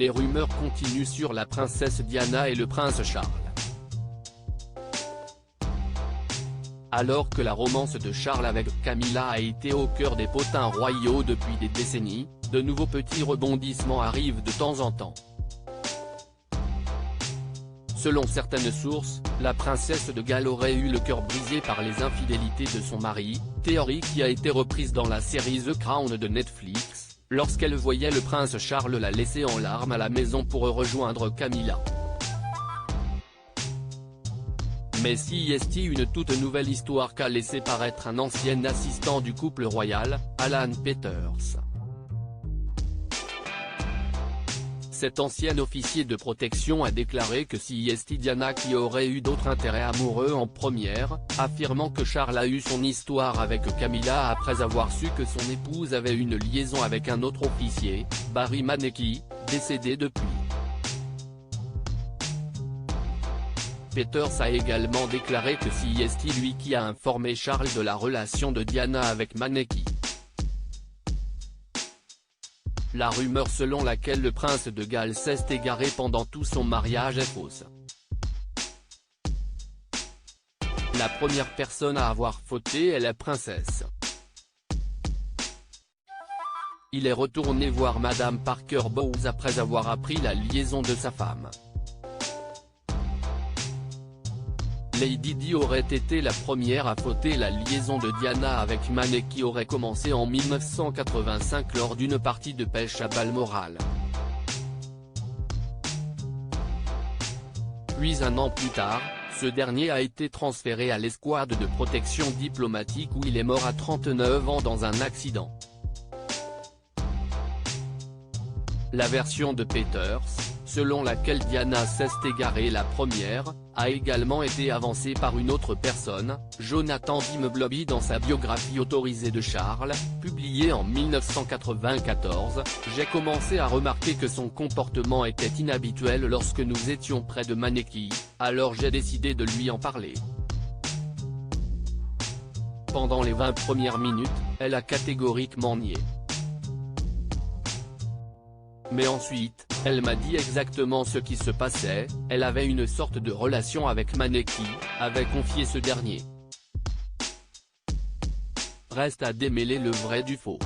les rumeurs continuent sur la princesse Diana et le prince Charles. Alors que la romance de Charles avec Camilla a été au cœur des potins royaux depuis des décennies, de nouveaux petits rebondissements arrivent de temps en temps. Selon certaines sources, la princesse de Galles aurait eu le cœur brisé par les infidélités de son mari, théorie qui a été reprise dans la série The Crown de Netflix, lorsqu'elle voyait le prince Charles la laisser en larmes à la maison pour rejoindre Camilla. Mais si est une toute nouvelle histoire qu'a laissé paraître un ancien assistant du couple royal, Alan Peters. Cet ancien officier de protection a déclaré que c'est Diana qui aurait eu d'autres intérêts amoureux en première, affirmant que Charles a eu son histoire avec Camilla après avoir su que son épouse avait une liaison avec un autre officier, Barry Maneki, décédé depuis. Peters a également déclaré que c'est lui qui a informé Charles de la relation de Diana avec Maneki. La rumeur selon laquelle le prince de Galles s'est égaré pendant tout son mariage est fausse. La première personne à avoir fauté est la princesse. Il est retourné voir Madame Parker Bowles après avoir appris la liaison de sa femme. Lady Di aurait été la première à fauter. La liaison de Diana avec Maneki aurait commencé en 1985 lors d'une partie de pêche à Balmoral. Puis un an plus tard, ce dernier a été transféré à l'escouade de protection diplomatique où il est mort à 39 ans dans un accident. La version de Peters, selon laquelle Diana s'est égarée la première, a également été avancée par une autre personne, Jonathan Dimbleby dans sa biographie autorisée de Charles, publiée en 1994. J'ai commencé à remarquer que son comportement était inhabituel lorsque nous étions près de Maneki, alors j'ai décidé de lui en parler. Pendant les 20 premières minutes, elle a catégoriquement nié. Mais ensuite, elle m'a dit exactement ce qui se passait, elle avait une sorte de relation avec Maneki, avait confié ce dernier. Reste à démêler le vrai du faux.